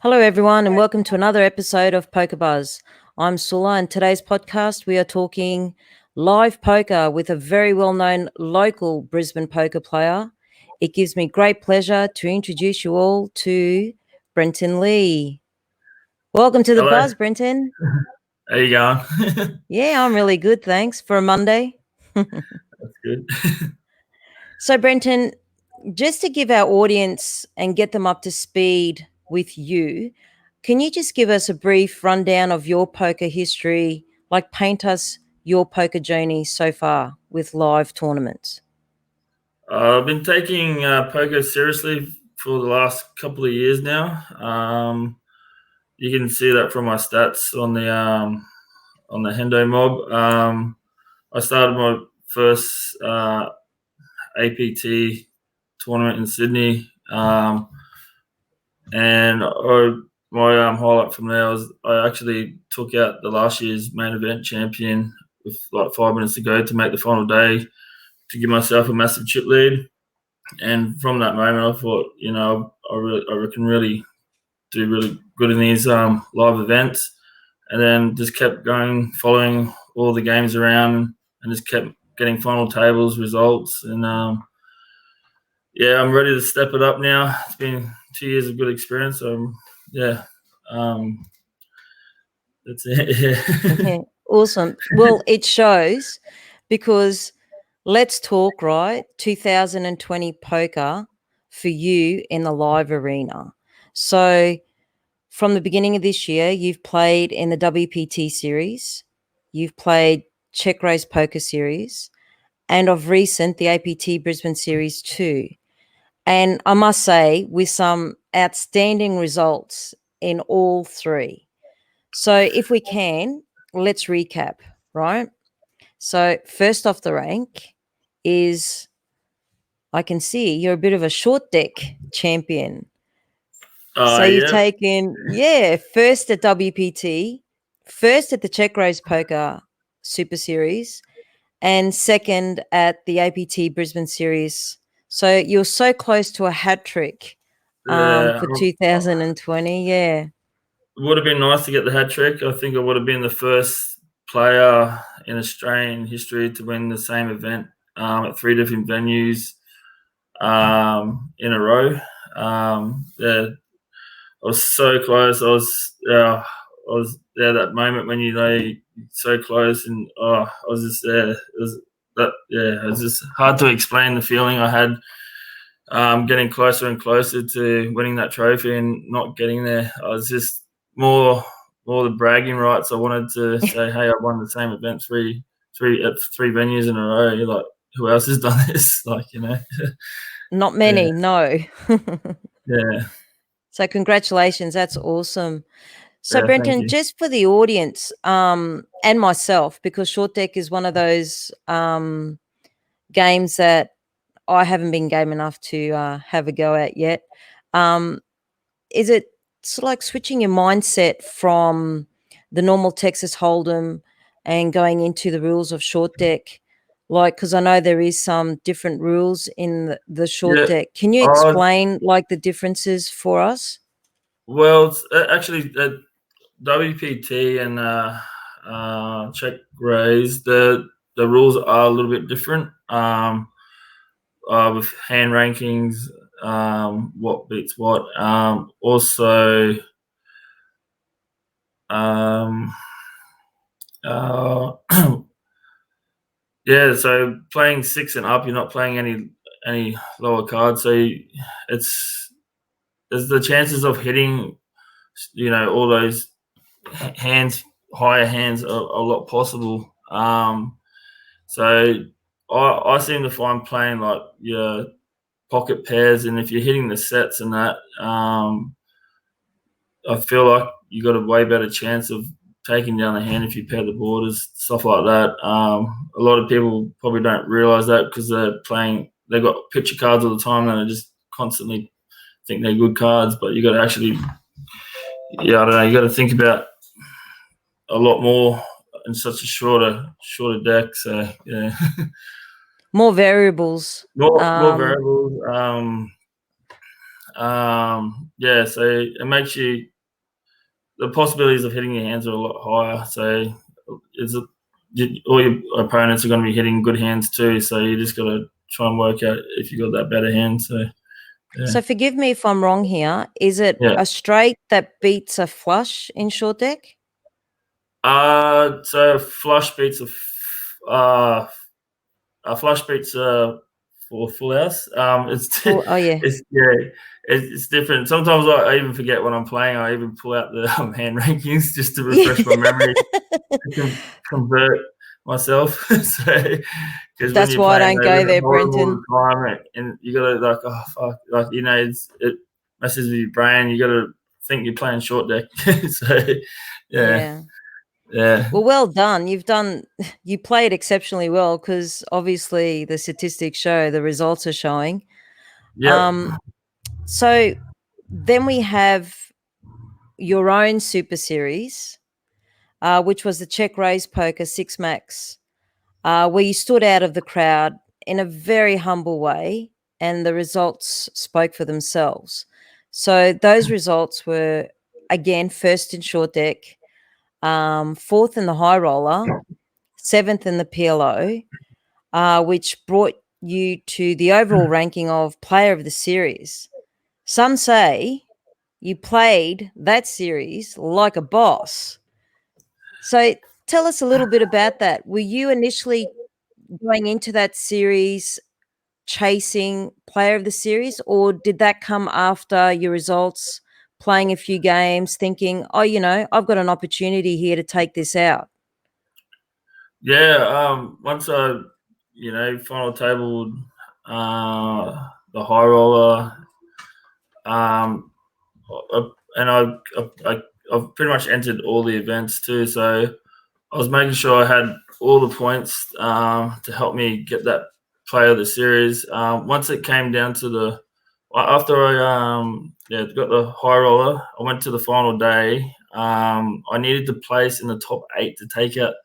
Hello, everyone, and welcome to another episode of Poker Buzz. I'm Sula, and today's podcast we are talking live poker with a very well-known local Brisbane poker player. It gives me great pleasure to introduce you all to Brenton L'ee. Welcome to the Hello. Buzz, Brenton. How you going? Yeah, I'm really good, thanks, for a Monday. That's good. So, Brenton, just to give our audience and get them up to speed with you, can you just give us a brief rundown of your poker history, like paint us your poker journey so far with live tournaments? I've been taking poker seriously for the last couple of years now. You can see that from my stats on the Hendo mob. I started my first APT tournament in Sydney, and my highlight from there was I actually took out the last year's main event champion with like 5 minutes to go to make the final day, to give myself a massive chip lead. And from that moment, I thought, I can really do really good in these live events. And then just kept going, following all the games around, and just kept getting final tables, results. And I'm ready to step it up now. It's been 2 years of good experience. So, that's it. Yeah, awesome. Well, it shows because let's talk, right? 2020 poker for you in the live arena. So, from the beginning of this year, you've played in the WPT series, you've played 𝐂'𝐄𝐄 Poker Series, and of recent, the APT Brisbane Series 2. And I must say, with some outstanding results in all three. So, if we can, let's recap, right? So, first off the rank is, I can see you're a bit of a short deck champion. So you've taken, first at WPT, first at the 𝐂'𝐄𝐄 Poker Super Series, and second at the APT Brisbane Series. So you're so close to a hat trick for 2020. Yeah. It would have been nice to get the hat trick. I think I would have been the first player in Australian history to win the same event at 3 different venues in a row. I was so close. I was there that moment when you're so close, and I was just there. It was just hard to explain the feeling I had, getting closer and closer to winning that trophy and not getting there. I was just more the bragging rights. I wanted to say, hey, I won the same event three venues in a row. You're like, who else has done this? Not many, no. Yeah. So congratulations. That's awesome. So, Yeah, thank Brenton, you. just for the audience and myself, because short deck is one of those games that I haven't been game enough to have a go at yet. Is it like switching your mindset from the normal Texas Hold'em and going into the rules of short deck? Like, because I know there is some different rules in the short deck. Can you explain like the differences for us? Well, it's, actually, WPT and 𝐂'𝐄𝐄, the rules are a little bit different. With hand rankings, what beats what. Also, so playing 6 and up, you're not playing any lower cards. So there's the chances of hitting, all those higher hands are a lot possible. So I seem to find playing like your pocket pairs, and if you're hitting the sets and that, I feel like you got a way better chance of taking down the hand if you pair the borders, stuff like that. A lot of people probably don't realize that because they've got picture cards all the time and they just constantly think they're good cards, but you got to actually, I don't know, you got to think about a lot more in such a shorter deck. So yeah. More variables. More variables. Yeah, so it makes you, the possibilities of hitting your hands are a lot higher. So all your opponents are going to be hitting good hands too. So you just got to try and work out if you got that better hand. So yeah. So forgive me if I'm wrong here. Is it a straight that beats a flush in short deck? So flush beats a flush beats for full house. It's different. Sometimes I even forget when I'm playing. I even pull out the hand rankings just to refresh my memory to convert myself. So because when you're why I playing, don't go there, horrible Brenton. time, and you gotta like, oh fuck, like it messes with your brain. You gotta think you're playing short deck. So yeah. Well done. You played exceptionally well, because obviously the statistics show, the results are showing. Yeah. So then we have your own Super Series, which was the 𝐶𝐄 Poker 6 Max, where you stood out of the crowd in a very humble way, and the results spoke for themselves. So those results were, again, first in short deck, fourth in the high roller, seventh in the PLO, which brought you to the overall ranking of player of the series. Some say you played that series like a boss. So tell us a little bit about that. Were you initially going into that series chasing player of the series, or did that come after your results, playing a few games, thinking, oh, I've got an opportunity here to take this out? Yeah, once I, final tabled the high roller, and I've pretty much entered all the events too. So I was making sure I had all the points to help me get that player of the series. Once it came down to after I got the high roller, I went to the final day. I needed to place in the top 8 to take out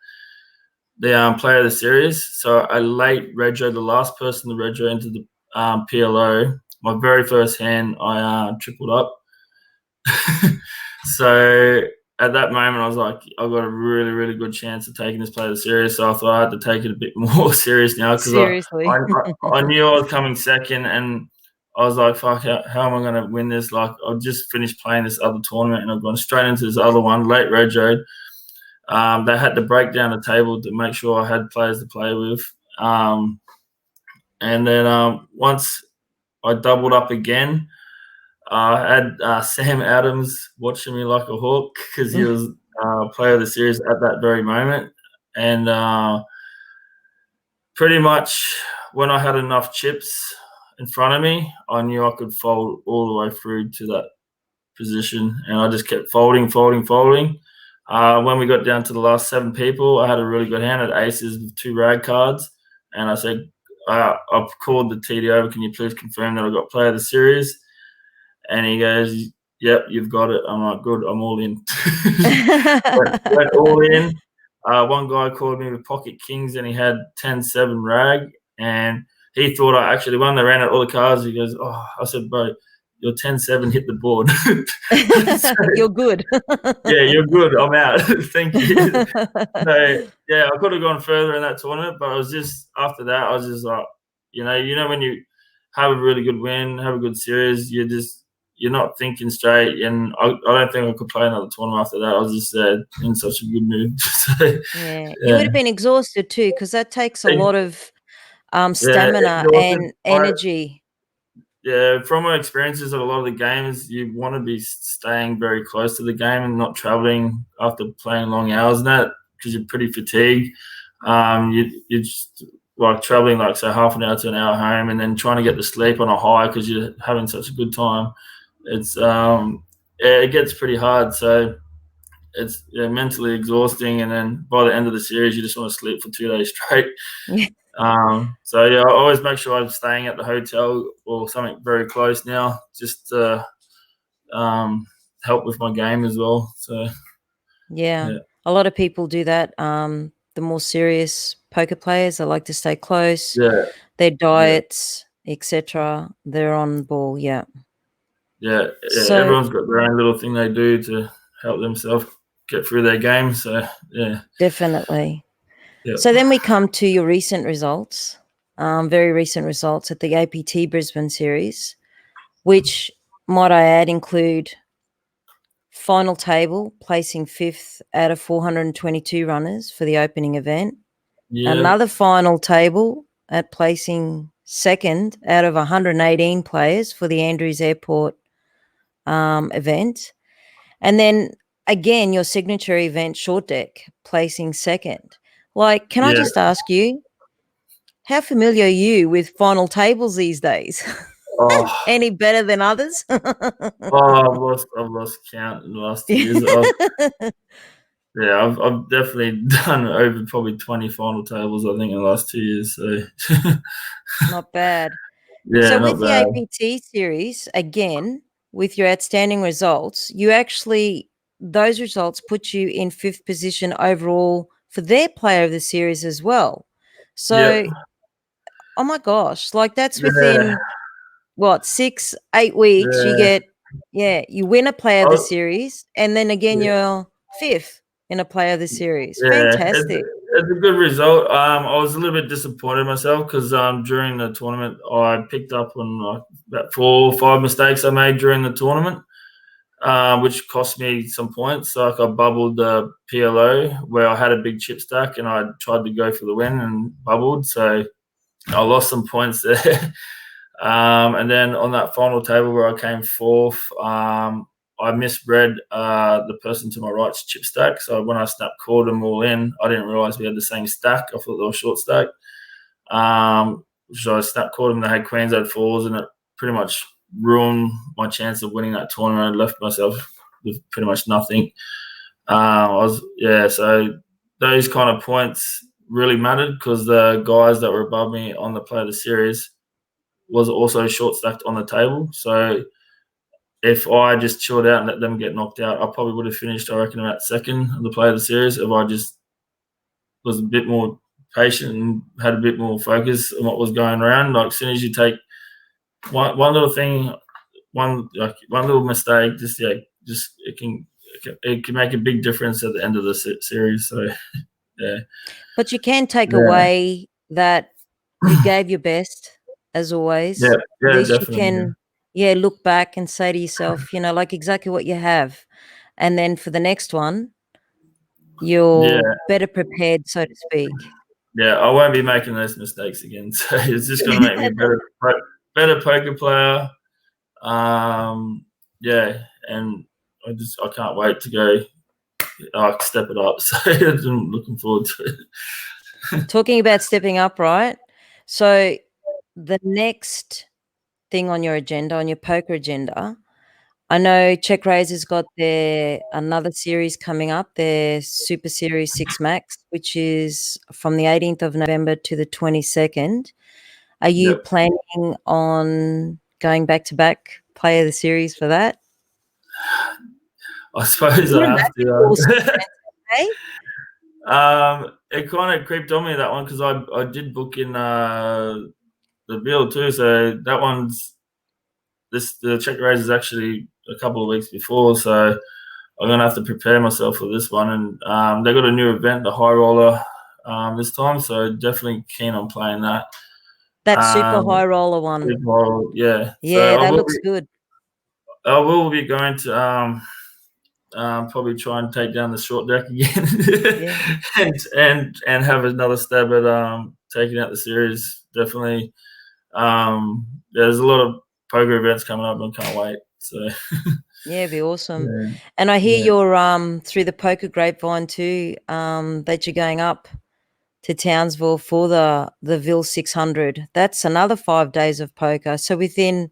the player of the series. So I late rego, the last person to rego into the PLO. My very first hand, I tripled up. So at that moment, I was like, I've got a really, really good chance of taking this player of the series. So I thought I had to take it a bit more serious now, because I knew I was coming second, and I was like, fuck, how am I going to win this? Like, I've just finished playing this other tournament, and I've gone straight into this other one, late regoed. They had to break down the table to make sure I had players to play with. And then once I doubled up again, I had Sam Adams watching me like a hawk, because he was player of the series at that very moment. And pretty much when I had enough chips in front of me, I knew I could fold all the way through to that position. And I just kept folding. When we got down to the last 7 people, I had a really good hand at aces with 2 rag cards. And I said, I've called the TD over. Can you please confirm that I got player of the series? And he goes, yep, you've got it. I'm like, good, I'm all in. went all in. One guy called me with pocket kings, and he had 10-7 rag. And he thought I actually won. They ran out all the cards. He goes, oh, I said, bro, your 10-7 hit the board. So, you're good. Yeah, you're good. I'm out. Thank you. So, yeah, I could have gone further in that tournament, but I was just, after that, I was just like, when you have a really good win, have a good series, you're not thinking straight. And I don't think I could play another tournament after that. I was just in such a good mood. So, yeah. You would have been exhausted too, because that takes a lot of stamina and energy. From my experiences at a lot of the games, you want to be staying very close to the game and not traveling after playing long hours and that, because you're pretty fatigued. You're just like traveling like, say, half an hour to an hour home, and then trying to get to sleep on a high because you're having such a good time. It's it gets pretty hard. So it's mentally exhausting, and then by the end of the series, you just want to sleep for 2 days straight. So yeah, I always make sure I'm staying at the hotel or something very close now, just to help with my game as well. So yeah, a lot of people do that. The more serious poker players, they like to stay close. Their diets, etc., they're on ball. Yeah. yeah, So everyone's got their own little thing they do to help themselves get through their game. So yeah, definitely. yeah, So then we come to your recent results, very recent results at the APT Brisbane series, which, might I add, include final table placing 5th out of 422 runners for the opening event. yeah, Another final table at placing 2nd out of 118 players for the Andrews Airport event. And then again, your signature event, short deck, placing 2nd. Like, can I yeah. just ask you, how familiar are you with final tables these days? Oh, Any better than others? I've lost count in the last 2 years. I've definitely done over probably 20 final tables, I think, in the last 2 years. So Not bad. yeah, So not with the bad. APT series, again, with your outstanding results, those results put you in 5th position overall for their player of the series as well. Yep. So, oh my gosh, like that's Yeah, within what, 6, 8 weeks, yeah. you win a player of the I, series, and then again, yeah. you're 5th in a player of the series. Yeah, Fantastic. it's a good result. I was a little bit disappointed myself because during the tournament I picked up on about 4 or 5 mistakes I made during the tournament, which cost me some points. Like I bubbled the PLO where I had a big chip stack and I tried to go for the win and bubbled, so I lost some points there. And then on that final table where I came 4th, I misread the person to my right's chip stack. So when I snap called them all in, I didn't realize we had the same stack. I thought they were short stack. So I snap called them. They had queens, had fours, and it pretty much ruined my chance of winning that tournament. I left myself with pretty much nothing. So those kind of points really mattered because the guys that were above me on the play of the series was also short stacked on the table. So if I just chilled out and let them get knocked out, I probably would have finished, I reckon, about 2nd on the play of the series if I just was a bit more patient and had a bit more focus on what was going around. Like as soon as you take one little thing, one little mistake, it can make a big difference at the end of the series. So yeah. But you can take Yeah. away that you gave your best, as always. Yeah, At yeah, least you definitely. can, look back and say to yourself, like exactly what you have. And then for the next one, Yeah, you're better prepared, so to speak. yeah, I won't be making those mistakes again. So it's just going to make me a better poker player. Yeah, and I can't wait to go step it up. So I'm looking forward to it. Talking about stepping up, right? So the next thing on your agenda, on your poker agenda, I know 𝐶'𝐄𝐄 has got another series coming up, their Super Series 6 Max, which is from the 18th of November to the 22nd. Are you Yep. planning on going back-to-back player of the series for that? I suppose I Wouldn't have that be to. awesome, hey? It kind of creeped on me, that one, because I did book in the bill too. So that one's the 𝐶'𝐄𝐄 is actually a couple of weeks before. So I'm gonna have to prepare myself for this one, and they got a new event, the high roller, this time. So definitely keen on playing that. That super high Um, roller one. Big roller, yeah. So Yeah, that looks good. I will be going to probably try and take down the short deck again, Yeah. and have another stab at taking out the series. Definitely. There's a lot of poker events coming up, and can't wait. So Yeah, it'd be awesome. yeah, And I hear yeah. you're through the poker grapevine too, that you're going up to Townsville for the Ville 600. That's another 5 days of poker. So within,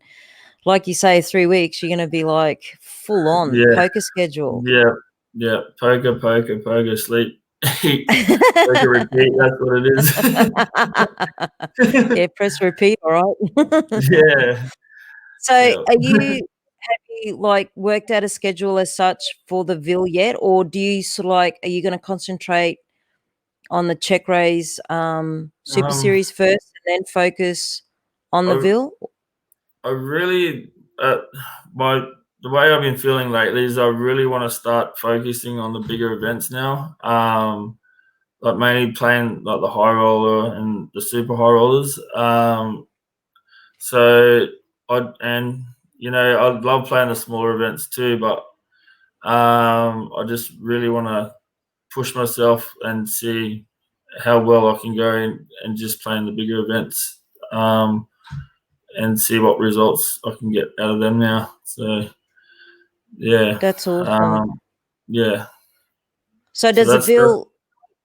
like you say, 3 weeks, you're gonna be like full on Yeah, poker schedule. yeah, yeah. Poker, sleep, eat, poker, repeat. That's what it is. Yeah, press repeat, all right. Yeah, So yeah. have you, like, worked out a schedule as such for the Ville yet? Or do you sort of like, are you gonna concentrate on the 𝐶'𝐄𝐄 Super Um, Series first and then focus on the I, Ville? I really the way I've been feeling lately is I really want to start focusing on the bigger events now. Like mainly playing like the high roller and the super high rollers. So I love playing the smaller events too, but I just really want to push myself and see how well I can go and just playing the bigger events, and see what results I can get out of them now. So yeah, That's awesome. yeah. So does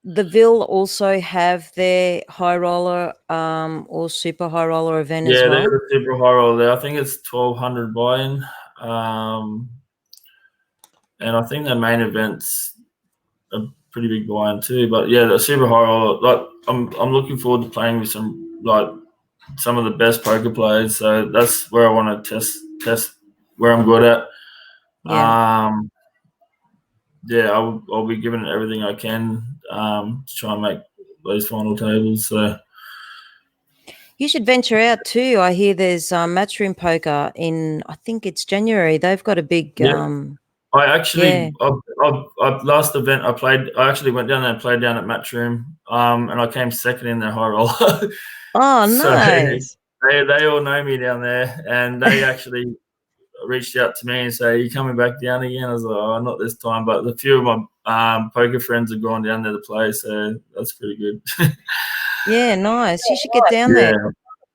the Ville also have their high roller or super high roller event as Yeah, they well? got a super high roller there. I think it's 1,200 buy-in, and I think their main event's a pretty big buy-in too. But yeah, the super high roller. Like I'm looking forward to playing with some of the best poker players. So that's where I want to test where I'm good at. Yeah. Yeah, I'll be giving it everything I can to try and make those final tables. So You should venture out too. I hear there's Matchroom Poker in, I think it's January. They've got a big yeah, I actually, yeah. last event I actually went down there and played down at Matchroom, and I came second in their high roller. Oh, So nice. they all know me down there, and they actually reached out to me and say, "Are you coming back down again?" I was like, "Oh, not this time." But a few of my poker friends have gone down there to play, so that's pretty good. Yeah, nice. You should get down there. Yeah,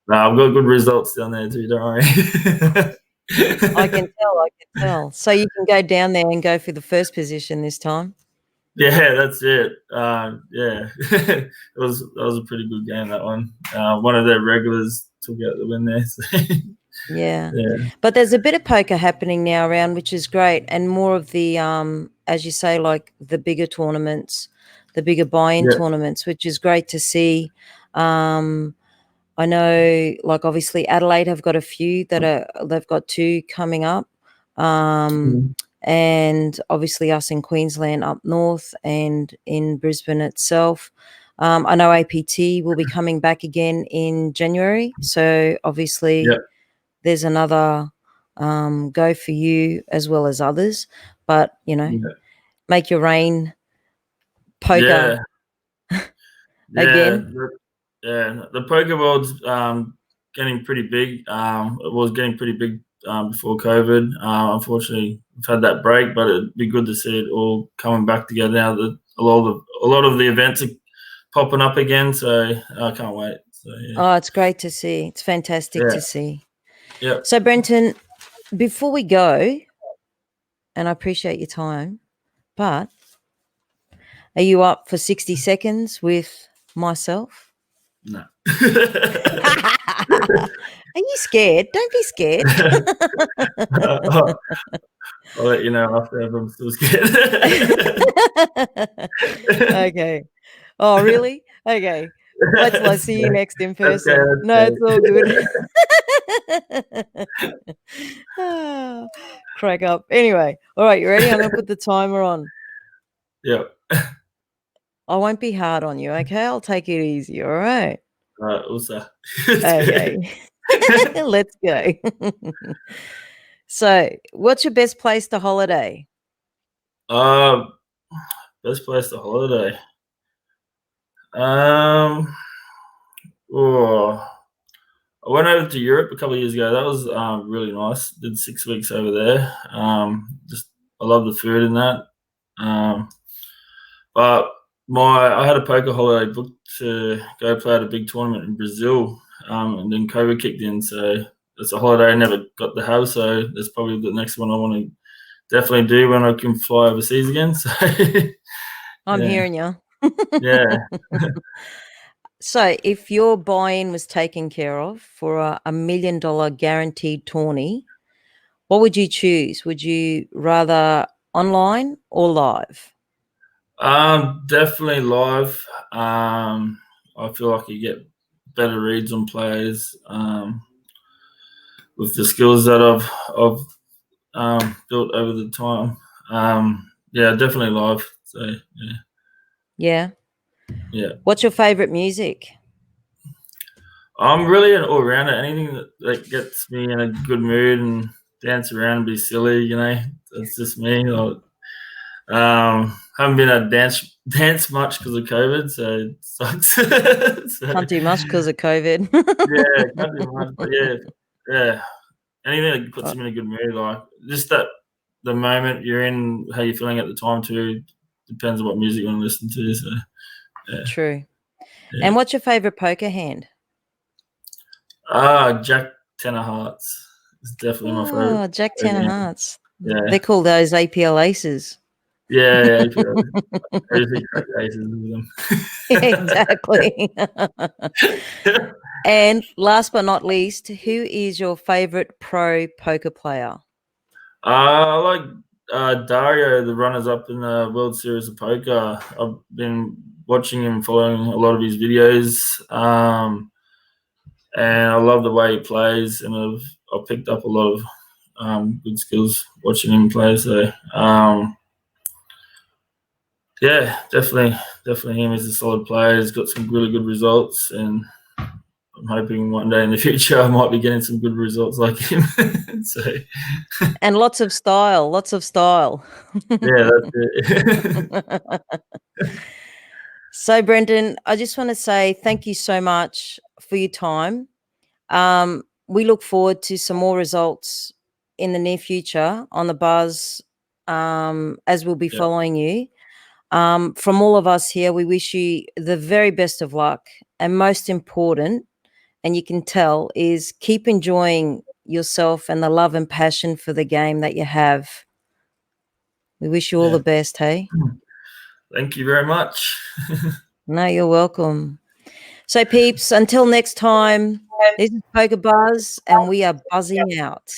no, I've got good results down there too. Don't worry. I can tell. So you can go down there and go for the first position this time. Yeah, that's it. Yeah, that was a pretty good game, that one. One of their regulars took out the win there. So. Yeah. Yeah. But there's a bit of poker happening now around, which is great, and more of the as you say, like the bigger tournaments, the bigger buy-in Yeah. tournaments, which is great to see. I know, like obviously Adelaide have got a few they've got two coming up, and obviously us in Queensland up north and in Brisbane itself. I know APT will be coming back again in January, so obviously. Yeah. There's another go for you as well as others, but make your rain poker again. The poker world's getting pretty big. It was getting pretty big before COVID. Unfortunately, we've had that break, but it'd be good to see it all coming back together now that a lot of the events are popping up again. So I can't wait. So, yeah. Oh, it's great to see. It's fantastic to see. Yeah. So, Brenton, before we go, and I appreciate your time, but are you up for 60 seconds with myself? No. Are you scared? Don't be scared. I'll let you know after if I'm still scared. Okay. Oh, really? Okay. Wait till I see you next in person. Okay, no, it's all good. Crack up. Anyway, all right, you ready? I'm going to put the timer on. Yep. I won't be hard on you, okay? I'll take it easy, all right? All right, also. Okay. Let's go. So, what's your best place to holiday? Best place to holiday. I went over to Europe a couple of years ago. That was really nice. Did 6 weeks over there. I love the food in that. But I had a poker holiday booked to go play at a big tournament in Brazil, and then COVID kicked in. So it's a holiday I never got to have. So that's probably the next one I want to definitely do when I can fly overseas again. So I'm hearing you. Yeah. So if your buy-in was taken care of for a $1 million guaranteed tourney, what would you choose? Would you rather online or live? Definitely live. I feel like you get better reads on players with the skills that I've built over the time. Yeah, definitely live. So yeah. Yeah. Yeah. What's your favorite music? I'm really an all-rounder. Anything that gets me in a good mood and dance around and be silly, you know. That's just me. Like, haven't been able to dance much because of COVID, so it sucks. So, Can't do much because of COVID. yeah, can't do much, but yeah. Anything that puts them in a good mood, like just that the moment you're in, how you're feeling at the time too, depends on what music you want to listen to. So yeah. True. Yeah. And what's your favorite poker hand? Jack 10 of hearts is definitely my favorite. Oh, Jack 10 of hearts. Yeah. They call those APL aces. Yeah, everything crack aces with them. Exactly. And last but not least, who is your favorite pro poker player? I like Dario, the runners-up in the World Series of Poker. I've been watching him, following a lot of his videos, and I love the way he plays, and I've picked up a lot of good skills watching him play. So yeah, definitely him. He's a solid player. He's got some really good results, and I'm hoping one day in the future I might be getting some good results like him. So, and lots of style. Yeah, that's it. So, Brenton, I just want to say thank you so much for your time. We look forward to some more results in the near future on the buzz, as we'll be following you. From all of us here, we wish you the very best of luck, and most important, and you can tell, is keep enjoying yourself and the love and passion for the game that you have. We wish you all the best, hey? Thank you very much. No, you're welcome. So, peeps, until next time, this is Poker Buzz, and we are buzzing out.